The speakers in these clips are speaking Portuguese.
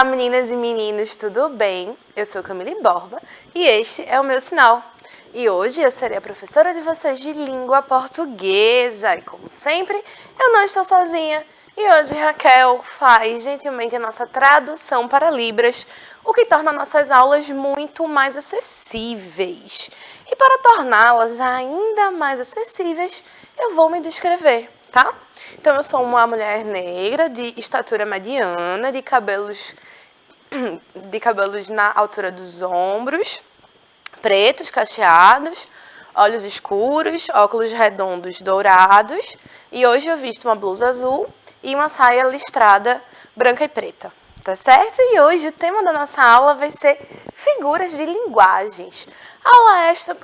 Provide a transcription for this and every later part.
meninas e meninos, tudo bem? Eu sou Camille Borba e este é o meu sinal. E hoje eu serei a professora de vocês de língua portuguesa. E como sempre, eu não estou sozinha. E hoje Raquel faz gentilmente a nossa tradução para Libras, o que torna nossas aulas muito mais acessíveis. E para torná-las ainda mais acessíveis, eu vou me descrever, tá? Então, eu sou uma mulher negra, de estatura mediana, de cabelos na altura dos ombros, pretos, cacheados, olhos escuros, óculos redondos dourados. E hoje eu visto uma blusa azul e uma saia listrada branca e preta. Tá certo? E hoje o tema da nossa aula vai ser figuras de linguagens.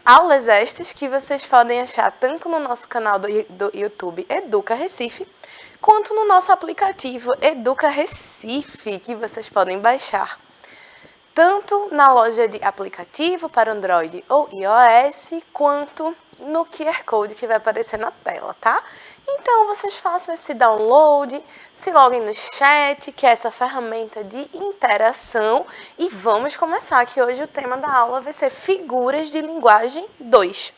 Aulas estas que vocês podem achar tanto no nosso canal do YouTube Educa Recife, quanto no nosso aplicativo Educa Recife, que vocês podem baixar tanto na loja de aplicativo para Android ou iOS, quanto no QR Code que vai aparecer na tela, tá? Então, vocês façam esse download, se loguem no chat, que é essa ferramenta de interação, e vamos começar, que hoje o tema da aula vai ser Figuras de Linguagem 2.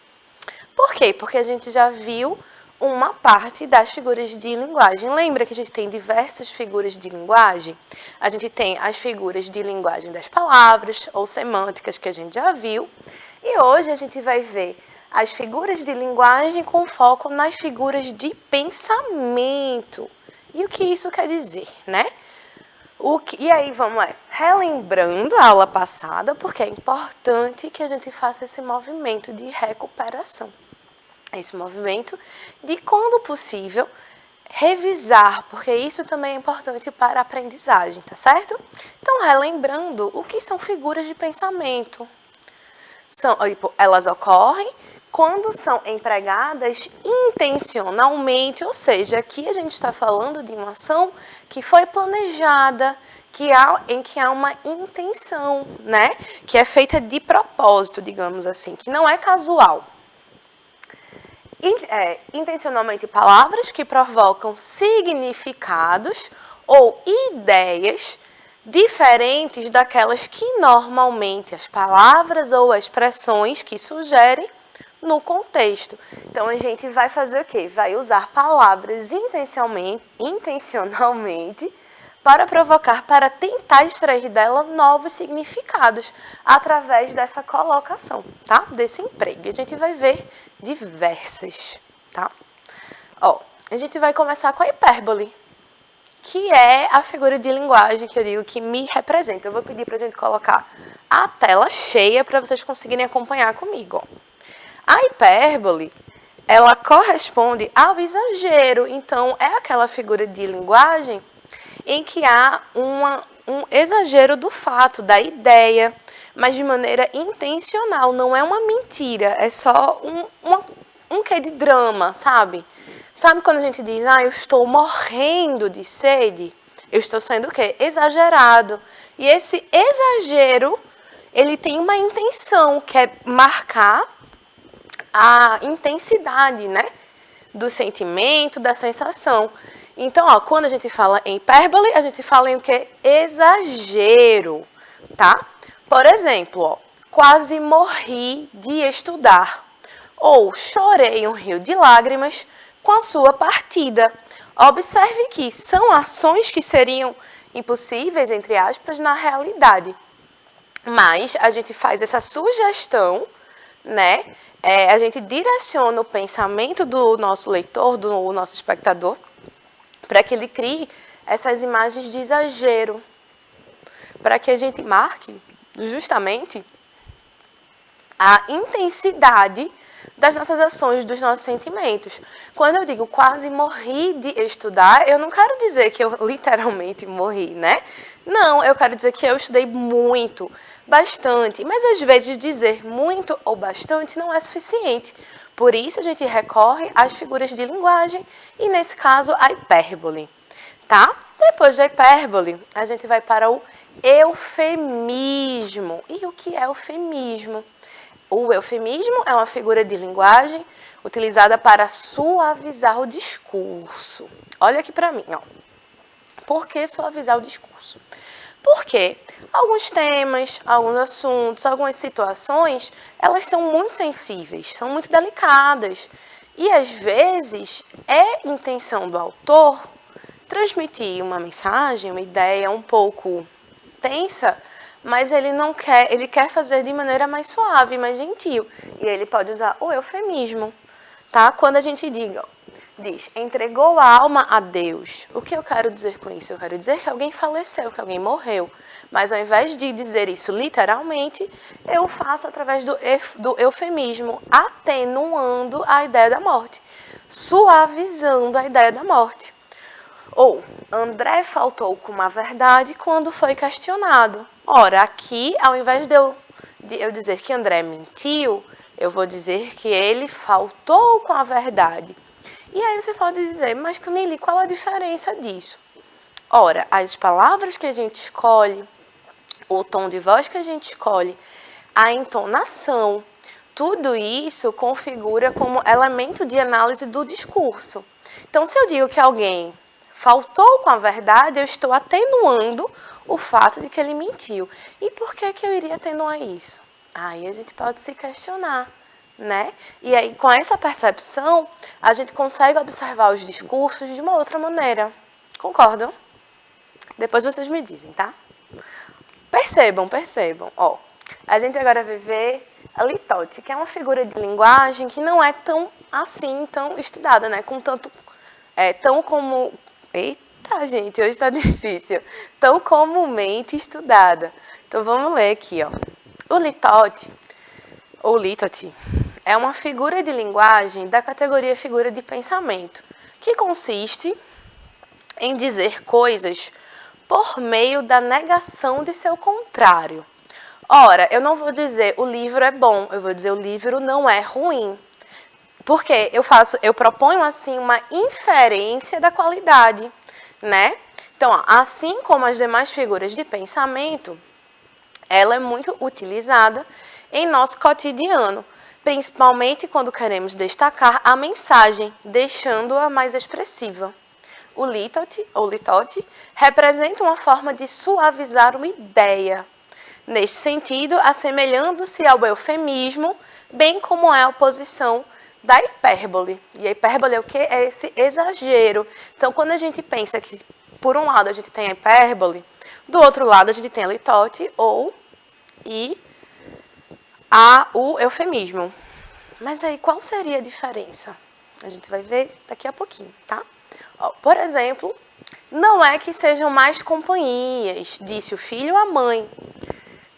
Por quê? Porque a gente já viu uma parte das figuras de linguagem. Lembra que a gente tem diversas figuras de linguagem? A gente tem as figuras de linguagem das palavras ou semânticas, que a gente já viu. E hoje a gente vai ver as figuras de linguagem com foco nas figuras de pensamento. E o que isso quer dizer, né? E aí, vamos relembrando a aula passada, porque é importante que a gente faça esse movimento de recuperação. Esse movimento de, quando possível, revisar, porque isso também é importante para a aprendizagem, tá certo? Então, relembrando, o que são figuras de pensamento? Elas ocorrem quando são empregadas intencionalmente, ou seja, aqui a gente está falando de uma ação que foi planejada, em que há uma intenção, né? Que é feita de propósito, digamos assim, que não é casual. Intencionalmente palavras que provocam significados ou ideias diferentes daquelas que normalmente as palavras ou expressões que sugerem no contexto. Então, a gente vai fazer o quê? Vai usar palavras intencionalmente para provocar, para tentar extrair dela novos significados através dessa colocação, tá? Desse emprego. E a gente vai ver diversas, tá? A gente vai começar com a hipérbole, que é a figura de linguagem que eu digo que me representa. Eu vou pedir para a gente colocar a tela cheia para vocês conseguirem acompanhar comigo. A hipérbole, ela corresponde ao exagero. Então, é aquela figura de linguagem em que há um exagero do fato, da ideia, mas de maneira intencional, não é uma mentira, é só um quê de drama, sabe? Sabe quando a gente diz, eu estou morrendo de sede? Eu estou sendo o quê? Exagerado. E esse exagero, ele tem uma intenção, que é marcar a intensidade, né? Do sentimento, da sensação. Então, quando a gente fala em hipérbole, a gente fala em o quê? Exagero, tá? Por exemplo, quase morri de estudar. Ou chorei um rio de lágrimas com a sua partida. Observe que são ações que seriam impossíveis, entre aspas, na realidade. Mas a gente faz essa sugestão, né? A gente direciona o pensamento do nosso leitor, do nosso espectador, para que ele crie essas imagens de exagero, para que a gente marque justamente a intensidade das nossas ações, dos nossos sentimentos. Quando eu digo quase morri de estudar, eu não quero dizer que eu literalmente morri, né? Não, eu quero dizer que eu estudei muito, bastante, mas às vezes dizer muito ou bastante não é suficiente. Por isso a gente recorre às figuras de linguagem e, nesse caso, a hipérbole, tá? Depois da hipérbole, a gente vai para o eufemismo. E o que é eufemismo? O eufemismo é uma figura de linguagem utilizada para suavizar o discurso. Olha aqui para mim, Por que suavizar o discurso? Porque alguns temas, alguns assuntos, algumas situações, elas são muito sensíveis, são muito delicadas. E, às vezes, é intenção do autor transmitir uma mensagem, uma ideia um pouco tensa, mas ele quer fazer de maneira mais suave, mais gentil. E ele pode usar o eufemismo, tá? Quando a gente diz, entregou a alma a Deus. O que eu quero dizer com isso? Eu quero dizer que alguém faleceu, que alguém morreu. Mas ao invés de dizer isso literalmente, eu faço através do eufemismo, atenuando a ideia da morte, suavizando a ideia da morte. Ou, André faltou com uma verdade quando foi questionado. Ora, aqui, ao invés de eu dizer que André mentiu, eu vou dizer que ele faltou com a verdade. E aí você pode dizer, mas Camille, qual a diferença disso? Ora, as palavras que a gente escolhe, o tom de voz que a gente escolhe, a entonação, tudo isso configura como elemento de análise do discurso. Então, se eu digo que alguém faltou com a verdade, eu estou atenuando o fato de que ele mentiu. E por que eu iria atenuar isso? Aí a gente pode se questionar, né? E aí, com essa percepção, a gente consegue observar os discursos de uma outra maneira. Concordam? Depois vocês me dizem, tá? Percebam. Ó, a gente agora vai ver a litote, que é uma figura de linguagem que não é tão assim, tão estudada, né? Tão como... Eita, gente, hoje está difícil. Tão comumente estudada. Então, vamos ler aqui, ó. O litote, ou litote, é uma figura de linguagem da categoria figura de pensamento, que consiste em dizer coisas por meio da negação de seu contrário. Ora, eu não vou dizer o livro é bom, eu vou dizer o livro não é ruim. Porque eu proponho assim uma inferência da qualidade, né? Então, assim como as demais figuras de pensamento, ela é muito utilizada em nosso cotidiano, principalmente quando queremos destacar a mensagem, deixando-a mais expressiva. O litote, ou litote, representa uma forma de suavizar uma ideia. Neste sentido, assemelhando-se ao eufemismo, bem como é a oposição da hipérbole. E a hipérbole é o quê? É esse exagero. Então, quando a gente pensa que, por um lado, a gente tem a hipérbole, do outro lado, a gente tem a litote o eufemismo. Mas aí, qual seria a diferença? A gente vai ver daqui a pouquinho, tá? Ó, por exemplo, não é que sejam mais companhias, disse o filho à mãe.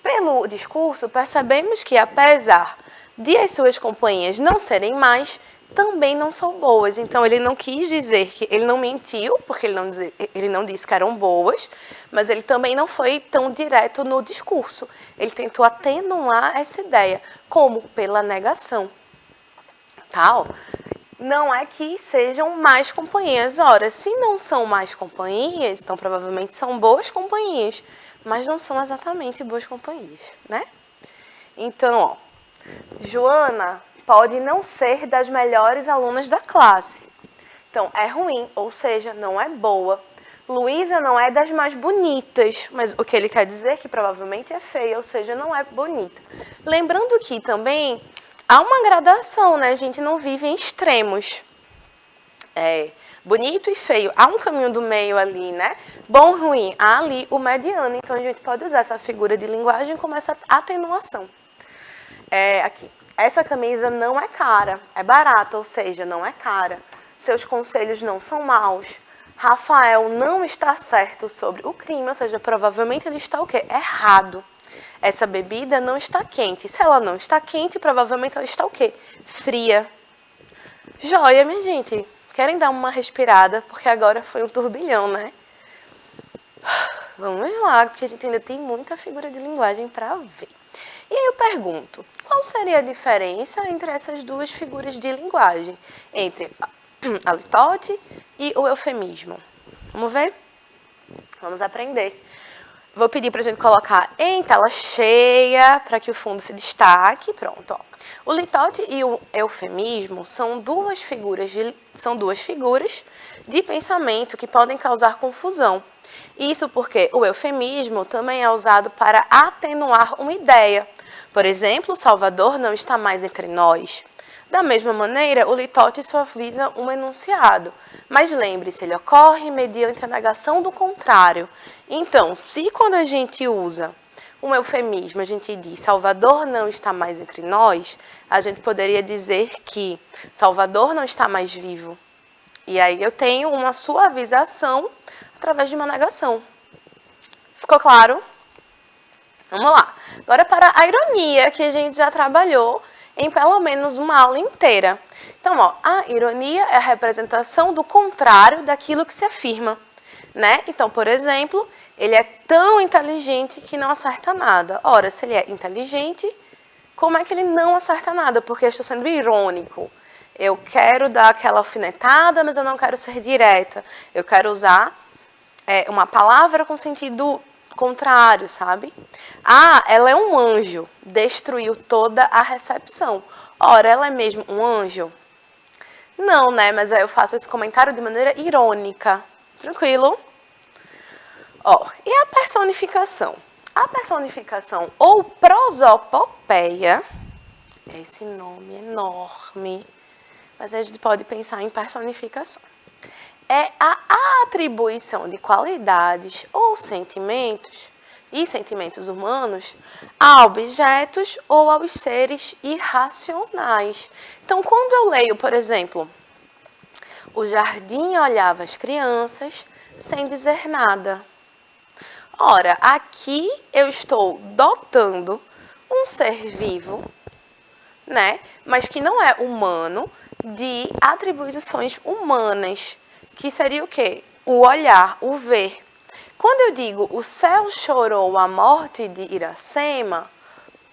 Pelo discurso, percebemos que, apesar de as suas companhias não serem mais, também não são boas. Então, ele não quis dizer que... Ele não mentiu, porque ele não disse que eram boas, mas ele também não foi tão direto no discurso. Ele tentou atenuar essa ideia, como pela negação. Tá? Não é que sejam mais companhias. Ora, se não são mais companhias, então provavelmente são boas companhias, mas não são exatamente boas companhias, né? Então, ó, Joana pode não ser das melhores alunas da classe. Então, é ruim, ou seja, não é boa. Luísa não é das mais bonitas, mas o que ele quer dizer é que provavelmente é feia, ou seja, não é bonita. Lembrando que também há uma gradação, né? A gente não vive em extremos. Bonito e feio, há um caminho do meio ali, né? Bom, ruim, há ali o mediano. Então, a gente pode usar essa figura de linguagem como essa atenuação. Aqui. Essa camisa não é cara, é barata, ou seja, não é cara. Seus conselhos não são maus. Rafael não está certo sobre o crime, ou seja, provavelmente ele está o quê? Errado. Essa bebida não está quente. Se ela não está quente, provavelmente ela está o quê? Fria. Joia, minha gente. Querem dar uma respirada? Porque agora foi um turbilhão, né? Vamos lá, porque a gente ainda tem muita figura de linguagem para ver. E aí eu pergunto, qual seria a diferença entre essas duas figuras de linguagem? Entre a litote e o eufemismo. Vamos ver? Vamos aprender. Vou pedir para a gente colocar em tela cheia, para que o fundo se destaque. Pronto, ó. O litote e o eufemismo são duas figuras de pensamento que podem causar confusão. Isso porque o eufemismo também é usado para atenuar uma ideia. Por exemplo, Salvador não está mais entre nós. Da mesma maneira, o litote suaviza um enunciado. Mas lembre-se, ele ocorre mediante a negação do contrário. Então, se quando a gente usa um eufemismo, a gente diz Salvador não está mais entre nós, a gente poderia dizer que Salvador não está mais vivo. E aí eu tenho uma suavização através de uma negação. Ficou claro? Vamos lá. Agora para a ironia, que a gente já trabalhou em pelo menos uma aula inteira. Então, ó, a ironia é a representação do contrário daquilo que se afirma, né? Então, por exemplo, ele é tão inteligente que não acerta nada. Ora, se ele é inteligente, como é que ele não acerta nada? Porque eu estou sendo irônico. Eu quero dar aquela alfinetada, mas eu não quero ser direta. Eu quero usar uma palavra com sentido contrário, sabe? Ah, ela é um anjo. Destruiu toda a recepção. Ora, ela é mesmo um anjo? Não, né? Mas aí eu faço esse comentário de maneira irônica. Tranquilo? Ó, e a personificação? A personificação ou prosopopeia, é esse nome enorme, mas a gente pode pensar em personificação. É a atribuição de qualidades ou sentimentos, e sentimentos humanos, a objetos ou aos seres irracionais. Então, quando eu leio, por exemplo, o jardim olhava as crianças sem dizer nada. Ora, aqui eu estou dotando um ser vivo, né, mas que não é humano, de atribuições humanas, que seria o quê? O olhar, o ver. Quando eu digo o céu chorou a morte de Iracema,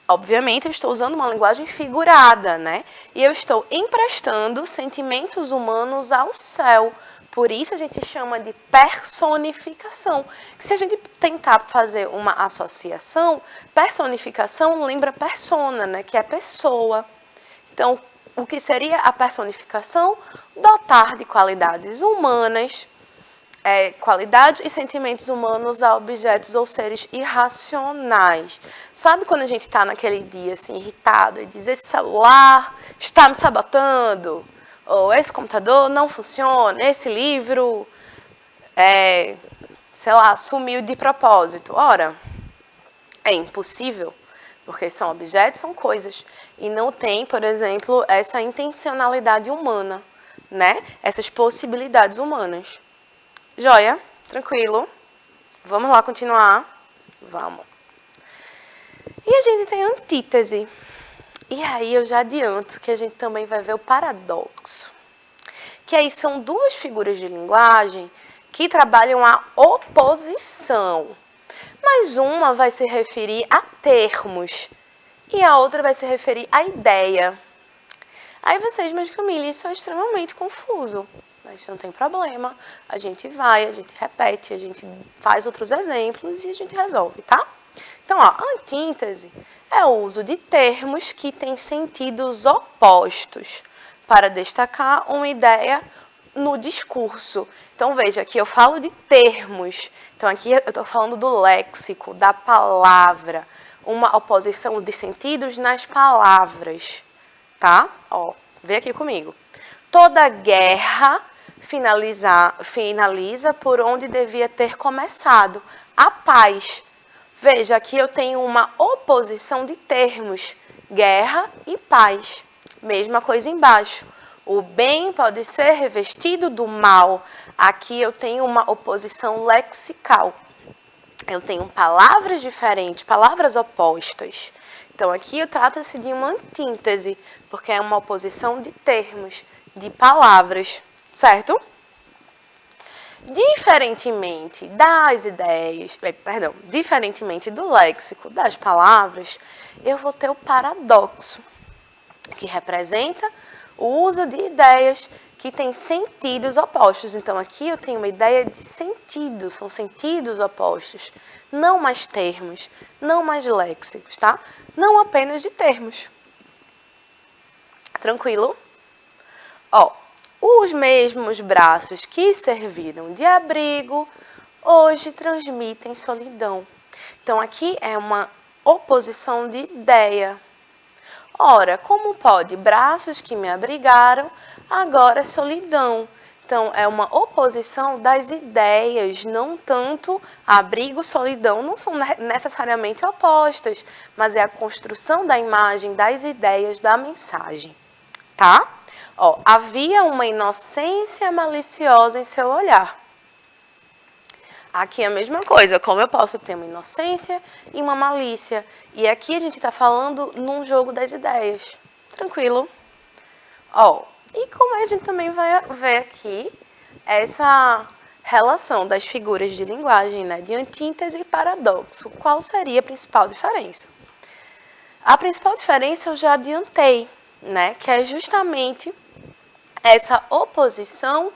obviamente eu estou usando uma linguagem figurada, né? E eu estou emprestando sentimentos humanos ao céu. Por isso a gente chama de personificação. Se a gente tentar fazer uma associação, personificação lembra persona, né? Que é pessoa. Então, o que seria a personificação? Dotar de qualidades humanas, qualidades e sentimentos humanos a objetos ou seres irracionais. Sabe quando a gente está naquele dia assim, irritado e diz, esse celular está me sabotando, ou esse computador não funciona, esse livro, sei lá, sumiu de propósito. Ora, é impossível, porque são objetos, são coisas, e não tem, por exemplo, essa intencionalidade humana, né? Essas possibilidades humanas. Joia? Tranquilo? Vamos lá continuar? Vamos. E a gente tem a antítese. E aí eu já adianto que a gente também vai ver o paradoxo. Que aí são duas figuras de linguagem que trabalham a oposição. Mas uma vai se referir a termos e a outra vai se referir à ideia. Aí vocês, mas Camila, isso é extremamente confuso. Mas não tem problema, a gente vai, a gente repete, a gente faz outros exemplos e a gente resolve, tá? Então, ó, a antítese é o uso de termos que têm sentidos opostos para destacar uma ideia no discurso. Então, veja, aqui eu falo de termos. Então, aqui eu estou falando do léxico, da palavra. Uma oposição de sentidos nas palavras, tá? Ó, vê aqui comigo. Toda guerra finaliza por onde devia ter começado, a paz. Veja, aqui eu tenho uma oposição de termos, guerra e paz. Mesma coisa embaixo. O bem pode ser revestido do mal. Aqui eu tenho uma oposição lexical. Eu tenho palavras diferentes, palavras opostas. Então, aqui trata-se de uma antítese, porque é uma oposição de termos, de palavras, certo? Diferentemente das ideias, diferentemente do léxico, das palavras, eu vou ter o paradoxo, que representa o uso de ideias que têm sentidos opostos. Então, aqui eu tenho uma ideia de sentido, são sentidos opostos, não mais termos, não mais léxicos, tá? Não apenas de termos. Tranquilo? Ó, os mesmos braços que serviram de abrigo hoje transmitem solidão. Então, aqui é uma oposição de ideia. Ora, como pode braços que me abrigaram, agora solidão. Então, é uma oposição das ideias, não tanto abrigo, solidão, não são necessariamente opostas, mas é a construção da imagem, das ideias, da mensagem, tá? Ó, havia uma inocência maliciosa em seu olhar. Aqui é a mesma coisa, como eu posso ter uma inocência e uma malícia. E aqui a gente está falando num jogo das ideias. Tranquilo? Ó, e como a gente também vai ver aqui essa relação das figuras de linguagem, né, de antítese e paradoxo. Qual seria a principal diferença? A principal diferença eu já adiantei, né, que é justamente essa oposição.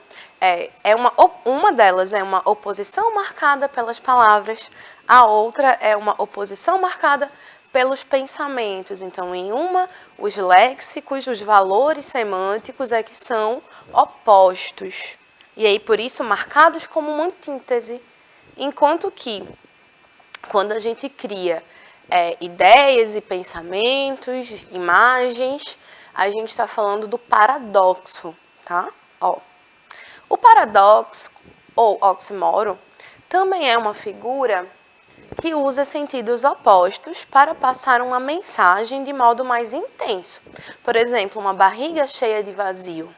Uma delas é uma oposição marcada pelas palavras, a outra é uma oposição marcada pelos pensamentos. Então, em uma, os léxicos, os valores semânticos é que são opostos. E aí, por isso, marcados como uma antítese. Enquanto que, quando a gente cria ideias e pensamentos, imagens, a gente está falando do paradoxo, tá? Ó. O paradoxo, ou oxímoro, também é uma figura que usa sentidos opostos para passar uma mensagem de modo mais intenso. Por exemplo, uma barriga cheia de vazio.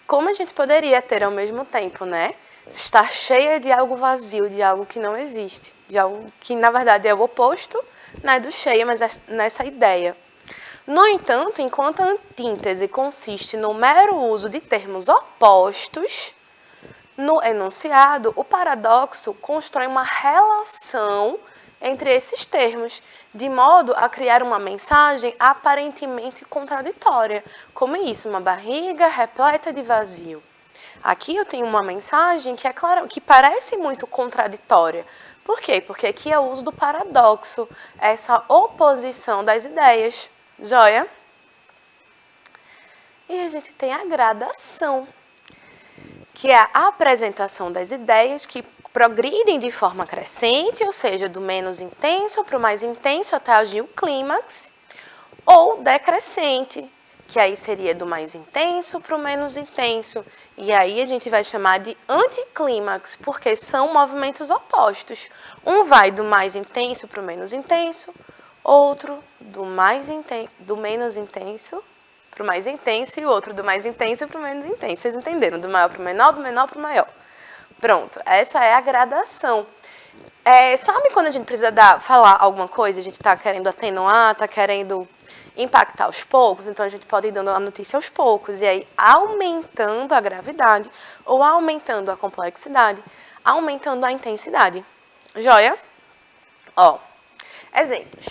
Como a gente poderia ter ao mesmo tempo, né? Estar cheia de algo vazio, de algo que não existe, de algo que, na verdade, é o oposto, né, do cheia, mas é nessa ideia. No entanto, enquanto a antítese consiste no mero uso de termos opostos, no enunciado, o paradoxo constrói uma relação entre esses termos, de modo a criar uma mensagem aparentemente contraditória, como isso, uma barriga repleta de vazio. Aqui eu tenho uma mensagem que é clara, que parece muito contraditória. Por quê? Porque aqui é o uso do paradoxo, essa oposição das ideias. Joia? E a gente tem a gradação, que é a apresentação das ideias que progridem de forma crescente, ou seja, do menos intenso para o mais intenso até atingir o clímax, ou decrescente, que aí seria do mais intenso para o menos intenso. E aí a gente vai chamar de anticlímax, porque são movimentos opostos. Um vai do mais intenso para o menos intenso, outro do menos intenso para o mais intenso e o outro do mais intenso para o menos intenso. Vocês entenderam? Do maior para o menor, do menor para o maior. Pronto, essa é a gradação. Sabe quando a gente precisa falar alguma coisa, a gente está querendo atenuar, está querendo impactar aos poucos, então a gente pode ir dando a notícia aos poucos, e aí aumentando a gravidade, ou aumentando a complexidade, aumentando a intensidade. Joia? Ó, exemplos.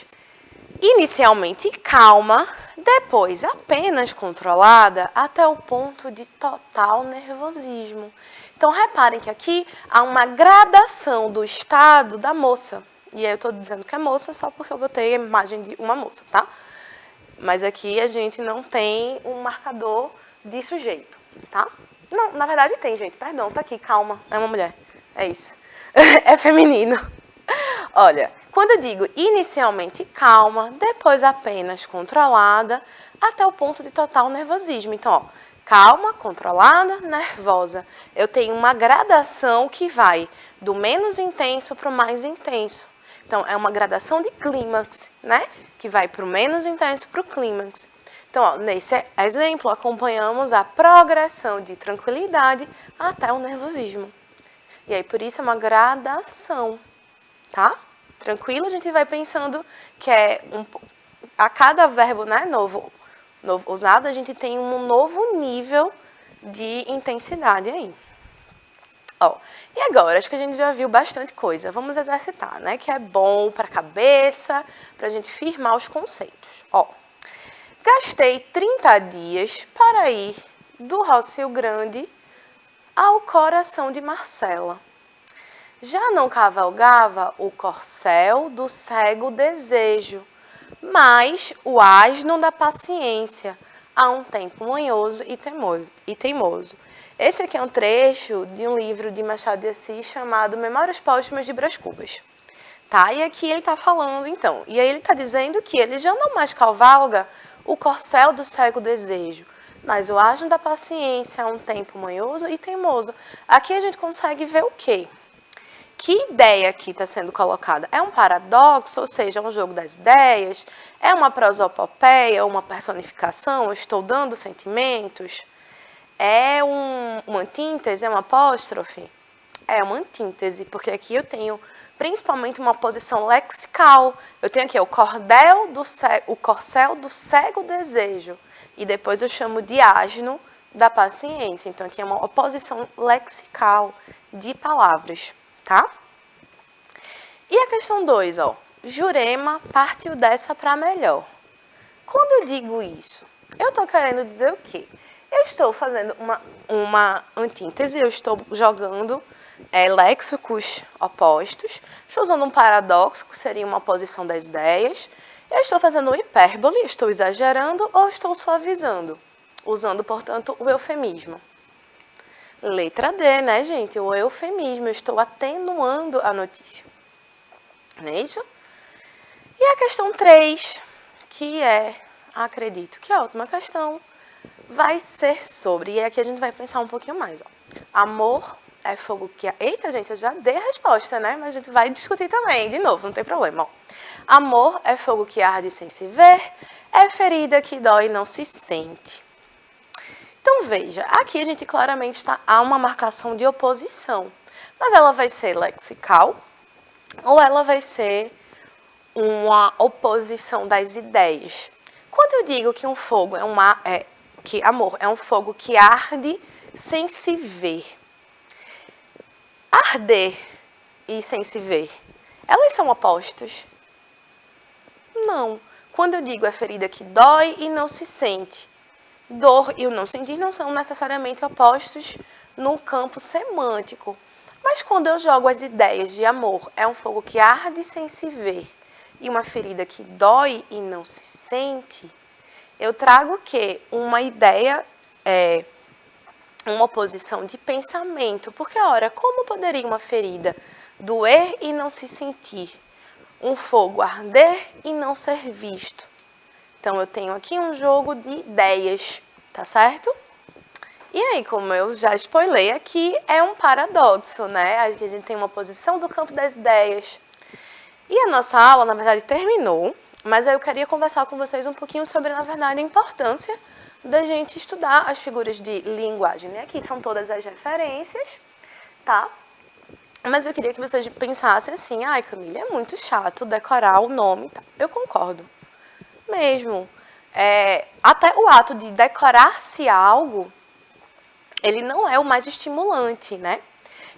Inicialmente calma, depois apenas controlada, até o ponto de total nervosismo. Então, reparem que aqui há uma gradação do estado da moça. E aí eu estou dizendo que é moça só porque eu botei a imagem de uma moça, tá? Mas aqui a gente não tem um marcador de sujeito, tá? Não, na verdade tem, gente. Perdão, tá aqui, calma. É uma mulher. É isso. É feminino. Olha, quando eu digo inicialmente calma, depois apenas controlada, até o ponto de total nervosismo. Então, ó, calma, controlada, nervosa. Eu tenho uma gradação que vai do menos intenso para o mais intenso. Então, é uma gradação de clímax, né? Que vai para o menos intenso para o clímax. Então, ó, nesse exemplo, acompanhamos a progressão de tranquilidade até o nervosismo. E aí, por isso, é uma gradação, tá? Tranquilo? A gente vai pensando que a cada verbo, né, novo usado, a gente tem um novo nível de intensidade aí. Ó, e agora, acho que a gente já viu bastante coisa. Vamos exercitar, né? Que é bom para a cabeça, para a gente firmar os conceitos. Ó, gastei 30 dias para ir do Rocio Grande ao coração de Marcela. Já não cavalgava o corcel do cego desejo, mas o asno da paciência, há um tempo manhoso e teimoso. Esse aqui é um trecho de um livro de Machado de Assis chamado Memórias Póstumas de Brás Cubas. Tá? E aqui ele está falando, então, e aí ele está dizendo que ele já não mais cavalga o corcel do cego desejo, mas o asno da paciência, um tempo manhoso e teimoso. Aqui a gente consegue ver o quê? Que ideia aqui está sendo colocada? É um paradoxo, ou seja, é um jogo das ideias? É uma prosopopeia, uma personificação? Eu estou dando sentimentos? É uma antíntese, é uma apóstrofe? É uma antíntese, porque aqui eu tenho principalmente uma posição lexical. Eu tenho aqui o corcel do cego desejo, e depois eu chamo de asno da paciência. Então, aqui é uma oposição lexical de palavras, tá? E a questão 2, ó. Jurema partiu dessa para melhor. Quando eu digo isso, eu estou querendo dizer o quê? Eu estou fazendo uma antíntese, eu estou jogando léxicos opostos, estou usando um paradoxo, que seria uma oposição das ideias, eu estou fazendo hipérbole, estou exagerando ou estou suavizando, usando, portanto, o eufemismo. Letra D, né, gente? O eufemismo, eu estou atenuando a notícia. Não é isso? E a questão 3, que acredito que a última questão, vai ser sobre, e aqui a gente vai pensar um pouquinho mais, ó. Amor é fogo que... Eita, gente, eu já dei a resposta, né? Mas a gente vai discutir também, de novo, não tem problema, ó. Amor é fogo que arde sem se ver, é ferida que dói e não se sente. Então, veja, aqui a gente claramente há uma marcação de oposição, mas ela vai ser lexical ou ela vai ser uma oposição das ideias. Quando eu digo que um fogo que amor é um fogo que arde sem se ver, arder e sem se ver, elas são opostas? Não. Quando eu digo é ferida que dói e não se sente, dor e o não sentir não são necessariamente opostos no campo semântico. Mas quando eu jogo as ideias de amor, é um fogo que arde sem se ver, e uma ferida que dói e não se sente, eu trago o quê? Uma ideia, uma oposição de pensamento. Porque, ora, como poderia uma ferida doer e não se sentir? Um fogo arder e não ser visto? Então, eu tenho aqui um jogo de ideias, tá certo? E aí, como eu já spoilei aqui, é um paradoxo, né? A gente tem uma oposição do campo das ideias. E a nossa aula, na verdade, terminou, mas eu queria conversar com vocês um pouquinho sobre, na verdade, a importância da gente estudar as figuras de linguagem, né? Aqui são todas as referências, tá? Mas eu queria que vocês pensassem assim, ai, Camila, é muito chato decorar o nome, tá? Eu concordo. Mesmo. Até o ato de decorar-se algo, ele não é o mais estimulante, né?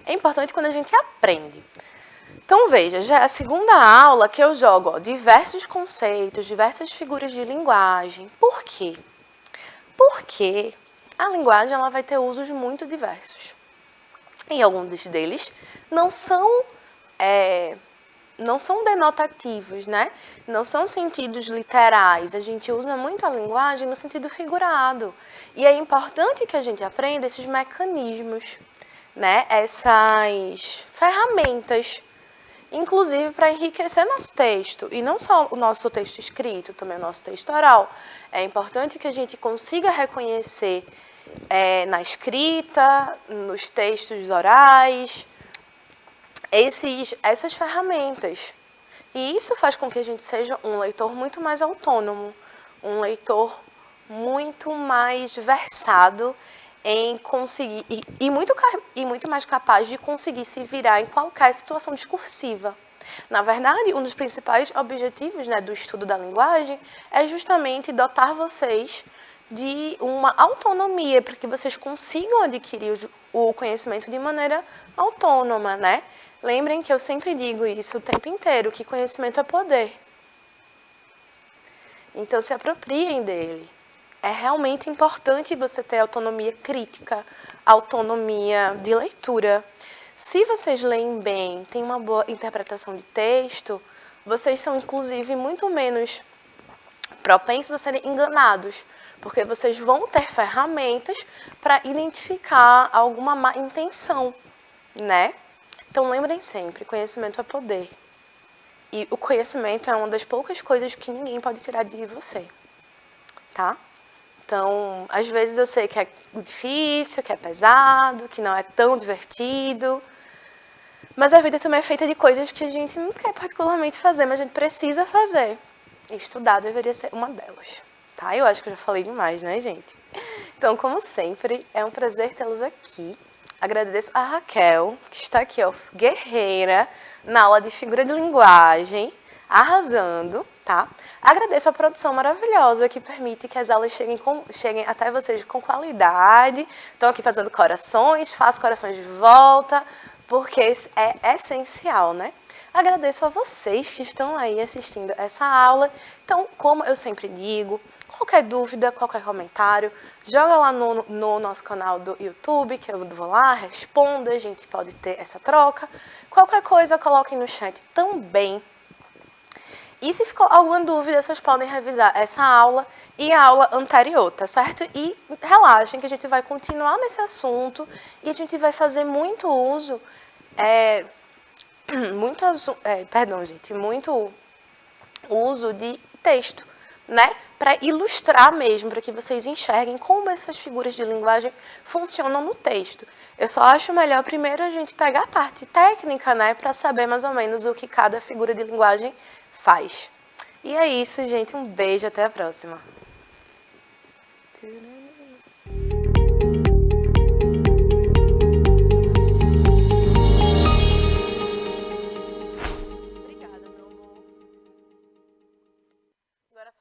É importante quando a gente aprende. Então, veja, já é a segunda aula que eu jogo diversos conceitos, diversas figuras de linguagem. Por quê? Porque a linguagem ela vai ter usos muito diversos. E alguns deles não são denotativos, né? Não são sentidos literais. A gente usa muito a linguagem no sentido figurado. E é importante que a gente aprenda esses mecanismos, né? Essas ferramentas, inclusive para enriquecer nosso texto, e não só o nosso texto escrito, também o nosso texto oral. É importante que a gente consiga reconhecer na escrita, nos textos orais, essas ferramentas. E isso faz com que a gente seja um leitor muito mais autônomo, um leitor muito mais versado em conseguir, e muito mais capaz de conseguir se virar em qualquer situação discursiva. Na verdade, um dos principais objetivos, né, do estudo da linguagem é justamente dotar vocês de uma autonomia, para que vocês consigam adquirir o conhecimento de maneira autônoma, né? Lembrem que eu sempre digo isso o tempo inteiro, que conhecimento é poder. Então, se apropriem dele. É realmente importante você ter autonomia crítica, autonomia de leitura. Se vocês leem bem, têm uma boa interpretação de texto, vocês são, inclusive, muito menos propensos a serem enganados. porque vocês vão ter ferramentas para identificar alguma má intenção, né? Então lembrem sempre, conhecimento é poder. E o conhecimento é uma das poucas coisas que ninguém pode tirar de você, tá? Então, às vezes eu sei que é difícil, que é pesado, que não é tão divertido, mas a vida também é feita de coisas que a gente não quer particularmente fazer, mas a gente precisa fazer. E estudar deveria ser uma delas, tá? Eu acho que eu já falei demais, né, gente? Então, como sempre, é um prazer tê-los aqui. Agradeço a Raquel, que está aqui, ó, guerreira, na aula de figura de linguagem, arrasando, tá? Agradeço a produção maravilhosa que permite que as aulas cheguem até vocês com qualidade. Estão aqui fazendo corações, faço corações de volta, porque é essencial, né? Agradeço a vocês que estão aí assistindo essa aula. Então, como eu sempre digo, qualquer dúvida, qualquer comentário, joga lá no nosso canal do YouTube, que eu vou lá, respondo, a gente pode ter essa troca. Qualquer coisa, coloquem no chat também. E se ficou alguma dúvida, vocês podem revisar essa aula e a aula anterior, tá certo? E relaxem que a gente vai continuar nesse assunto e a gente vai fazer muito uso, muito uso de texto, né? Para ilustrar mesmo, para que vocês enxerguem como essas figuras de linguagem funcionam no texto. Eu só acho melhor primeiro a gente pegar a parte técnica, né? Para saber mais ou menos o que cada figura de linguagem faz. E é isso, gente. Um beijo, até a próxima.